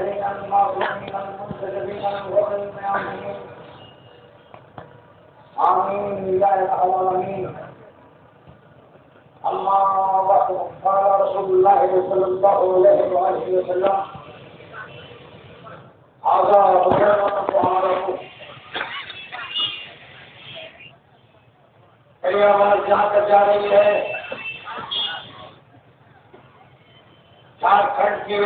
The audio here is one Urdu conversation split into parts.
المجاهدين المعصومين المنتجبين الغر الميامين آمين يا العالمين. أما بعد قال رسول الله صلى الله عليه وآله وسلم هذا بيان وعرفه آواز جہاں تک جا رہی ہے جھارکھنڈ کی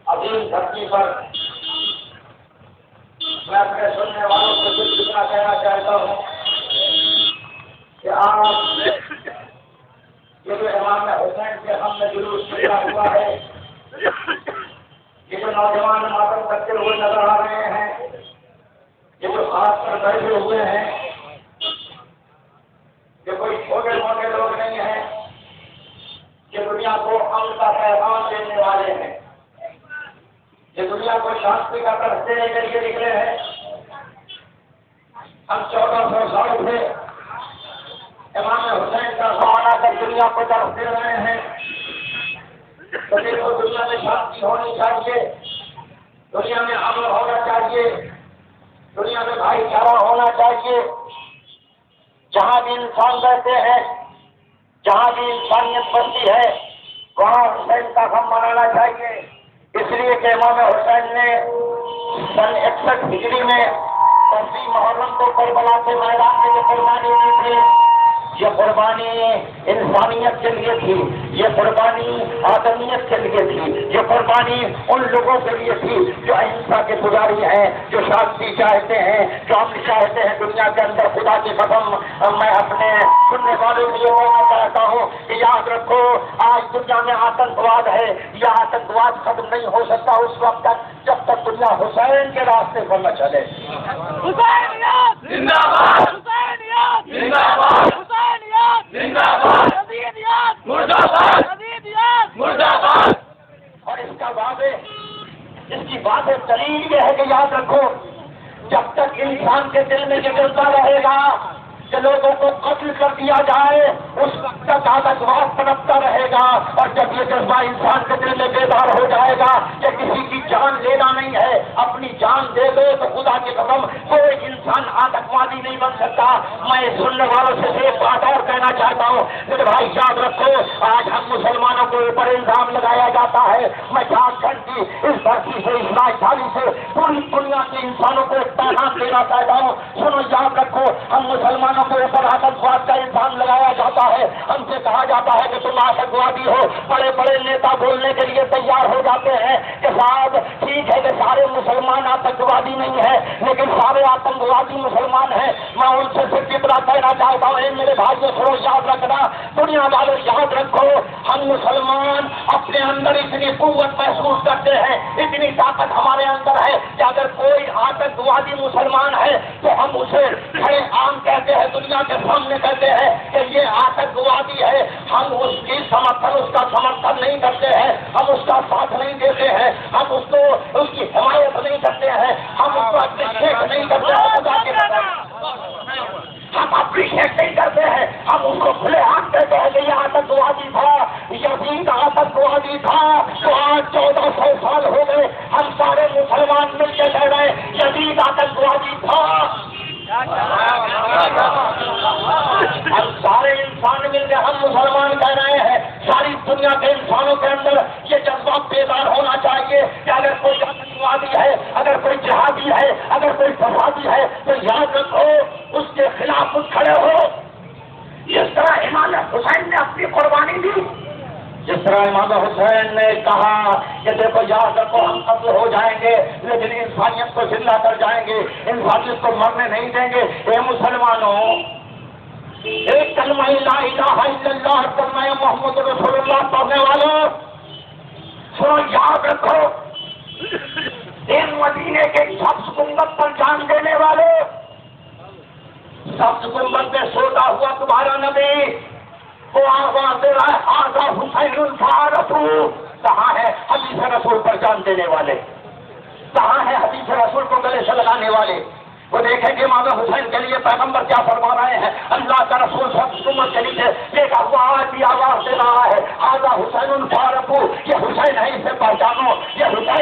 عظیم دھرتی پر میں اپنے سننے والوں کو کچھ اتنا کہنا چاہتا ہوں کہ آج یہ جو امام حسین کے ہم نے جلوس نکلا ہوا ہے، یہ جو نوجوان ماتم کرتے ہوئے نظر آ رہے ہیں، یہ جو خاص پر بیٹھے ہوئے ہیں، یہ کوئی چھوٹے موٹے لوگ نہیں ہیں، یہ دنیا کو امن کا پیغام دینے والے ہیں، یہ دنیا کو شانتی کا درس دینے کے لیے نکلے ہیں۔ ہم 1400 سال سے امام حسین کا زمانہ کر دنیا کو درس دے رہے ہیں، تو دیکھو دنیا میں شانتی ہونی چاہیے، دنیا میں امن ہونا چاہیے، دنیا میں بھائی چارہ ہونا چاہیے، جہاں بھی انسان رہتے ہیں، جہاں بھی انسانیت بنتی ہے وہاں حسین کا غم منانا چاہیے۔ اس لیے کہ امام حسین نے سن 61 ہجری میں 10 محرم کو کربلا کے میدان میں جو قربانی دی تھی، یہ قربانی انسانیت کے لیے تھی، یہ قربانی آدمیت کے لیے تھی، یہ قربانی ان لوگوں کے لیے تھی جو اہنسا کے پجاری ہیں، جو شانتی چاہتے ہیں، جو امن چاہتے ہیں دنیا کے اندر۔ خدا کی قسم میں اپنے سننے والوں کے لیے کہنا چاہتا ہوں کہ یاد رکھو آج دنیا میں آتنکواد ہے، یہ آتنکواد ختم نہیں ہو سکتا اس وقت تک جب تک دنیا حسین کے راستے پر نہ چلے۔ حسینیت زندہ باد، حسینیت زندہ باد، حسینیت زندہ باد، یزیدیت مردہ باد، یزیدیت مردہ باد۔ اور اس کا واضح، اس کی واضح دلیل یہ ہے کہ یاد رکھو جب تک انسان کے دل میں یہ جذبہ رہے گا کہ لوگوں کو قتل کر دیا جائے اس وقت تک آتنکواد پنپتا رہے گا، اور جب یہ جذبہ انسان کے دل میں بیدار ہو جائے گا کہ کسی کی جان لینا نہیں ہے، اپنی جان دے دو، تو خدا کی قسم کوئی انسان آتنکوادی نہیں بن سکتا۔ میں سننے والوں سے ایک بات اور کہنا چاہتا ہوں میرے بھائی، یاد رکھو آج ہم مسلمانوں کو اوپر الزام لگایا جاتا ہے۔ میں جھارکھنڈ کی اس دھرتی سے، اس راجدھانی سے پوری دنیا کے انسانوں کو ایک پیغام دینا چاہتا ہوں، سنو یاد رکھو ہم مسلمانوں کے اوپر آتنکواد کا الزام لگایا جاتا ہے، ہم سے کہا جاتا ہے کہ تم آتنکوادی ہو، بڑے بڑے نیتا بولنے کے لیے تیار ہو جاتے ہیں کہ صاحب ٹھیک ہے کہ سارے مسلمان آتنکوادی نہیں ہیں لیکن سارے آتنکوادی مسلمان ہیں۔ میں ان سے صرف اتنا کہنا چاہتا ہوں، میرے بھائیوں سنو یاد رکھنا، دنیا والوں یاد رکھو ہم مسلمان اپنے اندر اتنی قوت محسوس کرتے ہیں، اتنی طاقت ہمارے اندر ہے کہ اگر کوئی آتنکوادی مسلمان ہے تو ہم اسے کھڑے عام کہتے ہیں، دنیا کے سامنے کہتے ہیں کہ یہ آتنکوادی ہے، ہم اس کی اس کا سمرتھن نہیں کرتے ہیں، ہم اس کا ساتھ نہیں دیتے ہیں، ہم اس کو اس کی حمایت نہیں کرتے ہیں، ہم اس کو اپریشیٹ نہیں کرتے ہیں، خدا کے ہم اپریشیٹ نہیں کرتے ہیں، ہم اس کو کھلے ہاتھ کہتے ہیں کہ یہ آتنکوادی تھا، یزید آتنکوادی تھا۔ تو آج 1400 سال ہو گئے ہم سارے مسلمان مل کے کہہ رہے ہیں یزید آتنکوادی تھا۔ ہم سارے انسان مل کے ہم مسلمان کہہ رہے ہیں، ساری دنیا کے انسانوں کے اندر یہ جذبہ بیدار ہونا چاہیے کہ اگر کوئی آتنکوادی ہے، اگر کوئی جہادی ہے، اگر کوئی فسادی ہے تو یاد رکھو اس کے خلاف کچھ کھڑے ہو۔ جس طرح امام حسین نے اپنی قربانی دی، جس طرح امام حسین نے کہا کہ دیکھو یاد رکھو ہم قتل ہو جائیں گے لیکن انسانیت کو زندہ کر جائیں گے، انسانیت کو مرنے نہیں دیں گے۔ اے مسلمانوں، ایک کلمہ لا الہ الا اللہ، کلمہ محمد رسول اللہ پڑھنے والوں سنو یاد رکھو، ان مدینے کے سبز گنبد پر جان دینے والے، سبز گنبد میں سوتا ہوا تمہارا نبی وہ آواز دے رہا ہے آزا حسین الفارسو، کہاں ہے حدیث رسول پر جان دینے والے، کہاں ہے حدیث رسول کو گلے سے لگانے والے؟ وہ دیکھیں کہ امام حسین کے لیے پیغمبر کیا فرما رہے ہیں، اللہ کا رسول سب حکومت کے نیچے دیکھا ہوا آج بھی آواز دے رہا ہے آزا حسین الفارسو، یہ حسین ہے، اسے پہچانو۔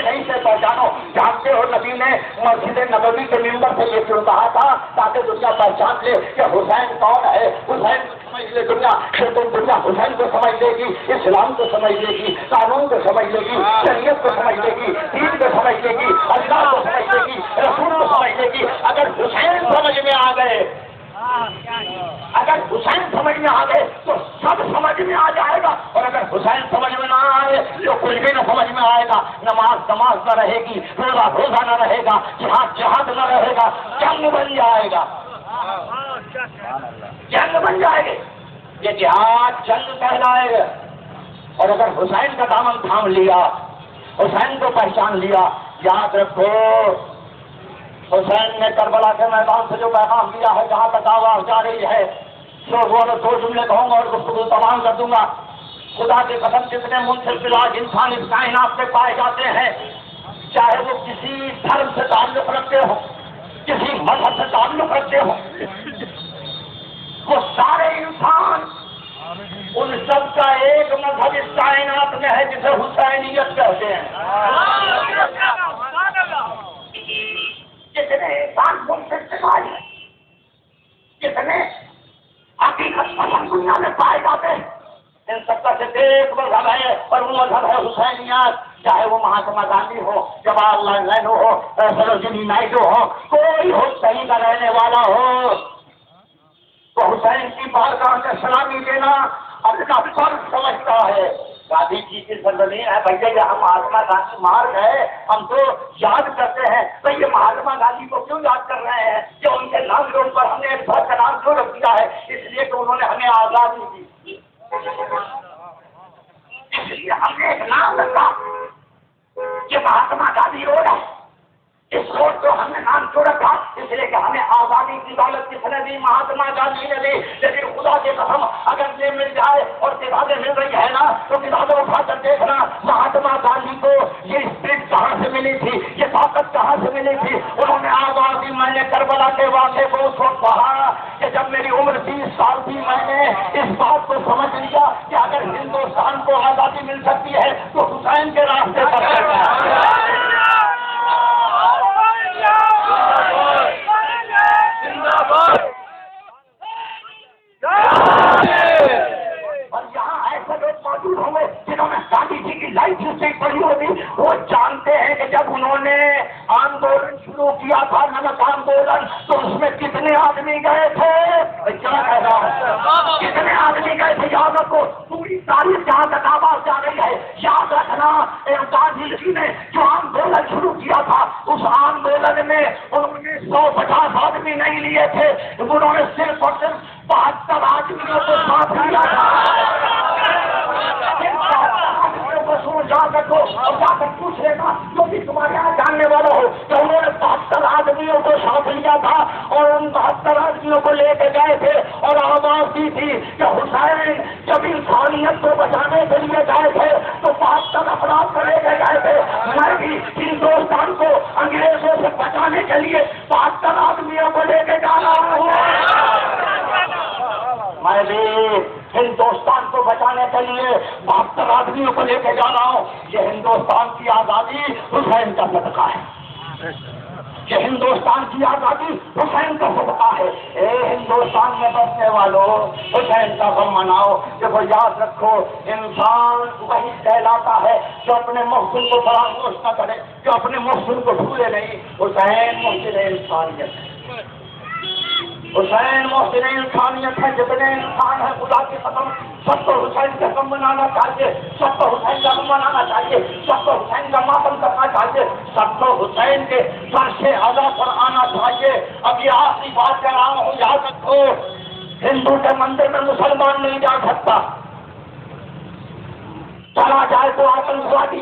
نہیں سے پہچانو. جانتے ہو نبی نے مسجد نبوی کے ممبر سے یہ کیوں کہا تھا؟ تاکہ دنیا پہچان لے کہ حسین کون ہے. حسین سمجھ لے دنیا، پھر تم دنیا حسین کو سمجھ لے گی، اسلام کو سمجھ لے گی، قانون کو سمجھ لے گی، شریعت کو سمجھ لے گی، دین کو سمجھ لے گی، اللہ کو سمجھ لے گی، رسول کو سمجھ لے گی. اگر حسین سمجھ میں آ گئے، اگر حسین سمجھ میں آ گئے تو سب سمجھ میں آ جائے گا. اور اگر حسین سمجھ میں نہ آئے تو کچھ بھی نہ سمجھ میں آئے گا. نماز نہ رہے گی، روزہ نہ رہے گا، جہاد نہ رہے گا، جنگ بن جائے گا، جنگ بن جائے گی. یہ جہاد جنگ کہلائے گا. اور اگر حسین کا دامن تھام لیا، حسین کو پہچان لیا، یاد رکھو حسین نے کربلا کے میدان سے جو پیغام دیا ہے، جہاں تک آواز جا رہی ہے، وہ دو جملے کہوں گا اور گفتگو تمام کر دوں گا. خدا کے قسم جتنے منصف علاج انسان اس کائنات میں پائے جاتے ہیں، چاہے وہ کسی دھرم سے تعلق رکھتے ہوں، کسی مذہب سے تعلق رکھتے ہوں، وہ سارے انسان، ان سب کا ایک مذہب اس کائنات میں ہے جسے حسینیت کہتے ہیں. جتنے انسان منصف علاج ہیں، جتنے حقیقت پسند دنیا میں پائے جاتے ہیں، ان سب کا صرف ایک مذہب ہے اور وہ مذہب ہے حسینیت. چاہے وہ مہاتما گاندھی ہو، جواہر لال نہرو ہو، سروجنی نائیڈو ہو، کوئی ہو صحیح کا رہنے والا ہو، تو حسین کی بارگاہ میں سلامی دینا اپنا فرض سمجھتا ہے. گاندھی جی کی سرزمین ہے بھیا، یہ ہم مہاتما گاندھی مار گئے، ہم تو یاد کرتے ہیں. تو یہ مہاتما گاندھی کو کیوں یاد کر رہے ہیں کہ ان کے نام کے اوپر ہم نے ایک بھر کا نام کیوں رکھ دیا ہے؟ اس لیے کہ انہوں نے ہمیں آزادی دی، اس لیے ہم نے ایک نام رکھا کہ مہاتما گاندھی روڈ ہے. اس روڈ کو ہم نے نام کیوں رکھا؟ اس لیے کہ ہمیں آزادی کی دولت کس نے دی؟ مہاتما گاندھی نے دی. لیکن خدا کے قسم اگر یہ مل جائے اور کتابیں مل رہی ہے نا تو کتابیں اٹھا کر دیکھنا مہاتما گاندھی کو یہ اسپرٹ کہاں سے ملی تھی، یہ طاقت کہاں سے ملی تھی. انہوں نے آواز دی. میں نے کربلا کے واقعے کو اس وقت پڑھا کہ جب میری عمر 20 سال تھی، میں نے اس بات کو سمجھ لیا کہ اگر ہندوستان کو آزادی مل سکتی ہے تو حسین کے راستے پر اور یہاں ایسے لوگ موجود ہوں گے جنہوں نے گاندھی جی کی لائف ہسٹری پڑھی ہوگی. وہ جانتے ہیں کہ جب انہوں نے آندولن شروع کیا تھا، نمک آندولن، تو اس میں کتنے آدمی گئے تھے. کیا کہہ رہا ہوں، کتنے آدمی گئے تھے؟ یاد رکھو پوری تاریخ جہاں تک آواز جا رہی ہے، یاد رکھنا گاندھی جی نے جو آندولن شروع کیا تھا، اس آندولن میں انہوں نے 150 آدمی نہیں لیے تھے، انہوں نے صرف اور صرف 72 آدمیوں کو ساتھ لیا تھا. یاد رکھو اور جا کر پوچھ لینا جو بھی تمہارے یہاں جاننے والا ہو کہ انہوں نے 72 آدمیوں کو ساتھ لیا تھا اور ان 72 آدمیوں کو لے کے گئے تھے اور آواز دی تھی کہ حسین جب انسانیت کو بچانے کے لیے گئے تھے تو 72 افراد کو لے کے گئے تھے. میں بھی ہندوستان کو انگریزوں سے بچانے کے لیے 72 آدمیوں کو لے کے جا رہا ہوں. میں بھی ہندوستان کو بچانے کے لیے 72 آدمیوں کو لے کے جا رہا ہوں. یہ ہندوستان کی آزادی حسین کا صدقہ ہے، یہ ہندوستان کی آزادی حسین کا صدقہ ہے. اے ہندوستان میں بسنے والوں، حسین کا غم مناؤ. دیکھو یاد رکھو انسان وہی کہلاتا ہے جو اپنے محسن کو فراموش نہ کرے، جو اپنے محسن کو بھولے نہیں. حسین محسن انسانیت ہے، حسین محسن انسانیت ہے. جتنے انسان ہیں خدا کی قسم سب کو حسین کا غم منانا چاہیے، سب کو حسین کا غم منانا چاہیے، سب کو حسین کا ماتم کرنا چاہیے، سب کو حسین کے فرش اعلیٰ پر آنا چاہیے. اب یہ آخری بات کر رہا ہوں، یاد رکھو ہندو کے مندر میں مسلمان نہیں جا سکتا، چلا جائے تو آتنکوادی.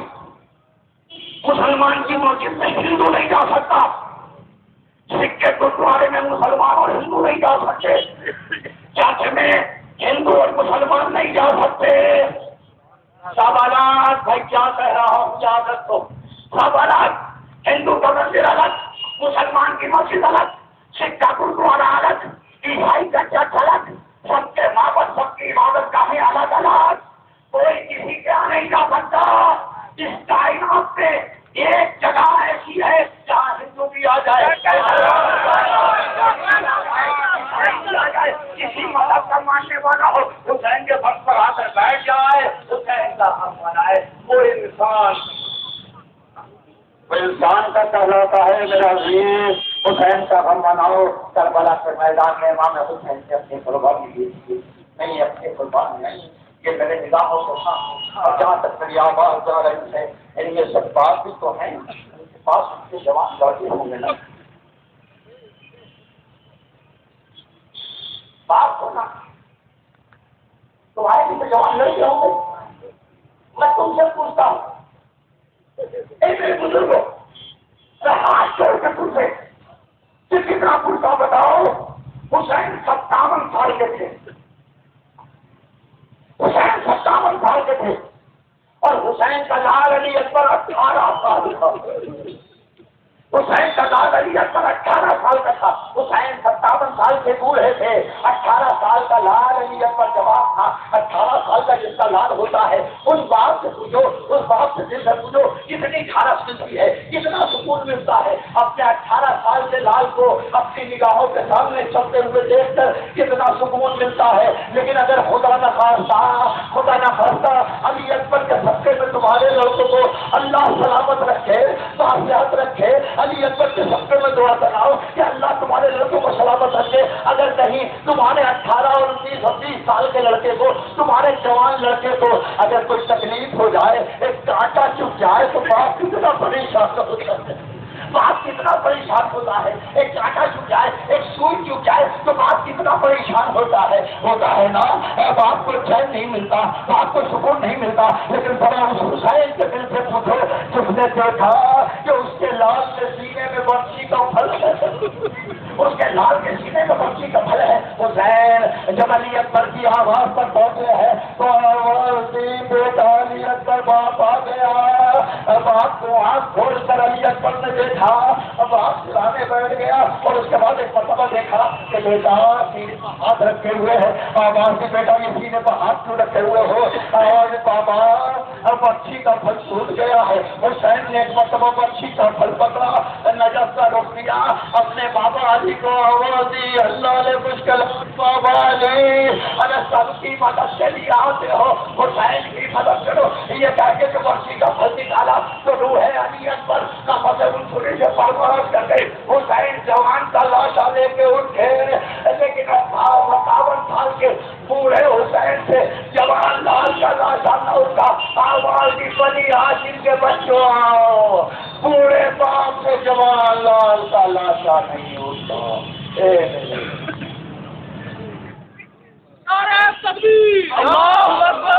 مسلمان کی مسجد میں ہندو نہیں جا سکتا، سکھ کے گرودوارے میں مسلمان اور ہندو نہیں جا سکتے، چرچ میں ہندو اور مسلمان نہیں جا سکتے. سوالات بھائی کیا کہہ رہا ہوں یاد رکھو، سوالات ہندو کا مندر الگ، مسلمان کی مسجد الگ، سکھ کا گرودوارا الگ، عیسائی کا چرچ الگ، سب کے معبد سب کی عبادت گاہیں الگ الگ. کوئی کسی کے یہاں نہیں جا سکتا. اس کائنات پہ ایک جگہ ایسی ہے جہاں ہندو بھی آ جائے، کسی مذہب کا ماننے والا ہو حسین کے وقت پر آ کر بیٹھ جائے، حسین کا ہم منائے، وہ انسان کا کہلاتا ہے میرا عزیز۔ حسین کا غم مناؤ، کربلا کے میدان میں امام حسین سے اپنی قربانی دیجیے، نہیں اپنی قربانی نہیں، یہ میرے نگاہوں کو تھا۔ اور جہاں تک میری آواز جا رہی ہے، یہ سب بات بھی تو ہے پاس ان کے جوان لڑکے ہوں گے نا، بات ہونا تمہارے بھی تو جوان لڑکے ہوں گے۔ میں تم سے پوچھتا ہوں، میرے بزرگوں، میں ہاتھ چھوڑ کے تم سے کتنا پوچھتا بتاؤ، حسین 57 سال کے تھے، حسین 57 سال کے تھے، اور حسین کا لال علی اکبر 18 سال کا، حسین کا لال علی اکبر 18 سال کا تھا، حسین 57 سال کے بوڑھے تھے، 18 سال کا لال علی اکبر جواب تھا۔ 18 سال کا جس کا لال ہوتا ہے اس باپ سے پوچھو، اس باپ سے دل سے پوچھو کتنی جھارس ملتی ہے، کتنا سکون ملتا ہے اپنے 18 سال کے لال کو اپنی نگاہوں کے سامنے چلتے ہوئے دیکھ کر کتنا سکون ملتا ہے۔ لیکن اگر خدا نہ خواستہ علی اکبر کے صدقے میں تمہارے لڑکوں کو اللہ سلامت رکھے، صحت رکھے، علی اکبر کے صدقے میں دعا کراؤ کہ اللہ تمہارے لڑکوں کو سلامت رکھے۔ اگر کہیں تمہارے 18 اور 19 اور 20 سال کے لڑکے کو، تمہارے جوان لڑکے کو اگر کوئی تکلیف ہو جائے، ایک کانٹا چپ جائے تو باپ کتنا پریشان ہوتا ہے، باپ کتنا پریشان ہوتا ہے، ایک کانٹا چپ جائے، ایک سوئی چپ جائے تو باپ کتنا پریشان ہوتا ہے نا۔ باپ کو چین نہیں ملتا، باپ کو سکون نہیں ملتا۔ لیکن بڑا اس حسین کے دل سے پوچھو جس نے دیکھا کہ اس کے لال کے سینے میں برچی کا پھل ہے، اس کے لال کے سینے میں برچی کا پھل ہے۔ حسین جب علی اکبر کی آواز پر پہنچے ہیں تو بیٹا علی اکبر باپ آ گیا، باپ کو آنکھ کھول کر علی اکبر نے دیکھا، اب آپ سرانے بیٹھ گیا، اور اس کے بعد ایک مرتبہ دیکھا کہ بیٹا سینے پر ہاتھ رکھے ہوئے ہے، آواز کی بیٹا یہ سینے پر ہاتھ کیوں رکھے ہوئے ہو؟ اور بابا اب اچھی کا پھل چھوٹ گیا ہے۔ حسین نے ایک مرتبہ اچھی کا پھل پکڑا، نجف کا رخ دیا، اپنے بابا علی کو آواز دی، اللہ نے مشکل بابا علی ارے سب کی مدد کے لیے آتے ہو، حسین کی مدد کرو۔ یہ کہہ کے جو اچھی کا پھل نکالا تو روح علی اکبر کا مطلب چھری سے پرورش کر گئی۔ حسین جوان کا لاشا لے کے اٹھے، لیکن 57 سال کے بوڑھے حسین سے جوان لال کا لاشا نہ اٹھا۔ آواز کی بنی ہاشم کے بچوں آؤ، بوڑھے باپ سے جوان لال کا لاشا نہیں اٹھا۔ نعرہ تکبیر، اللہ اکبر۔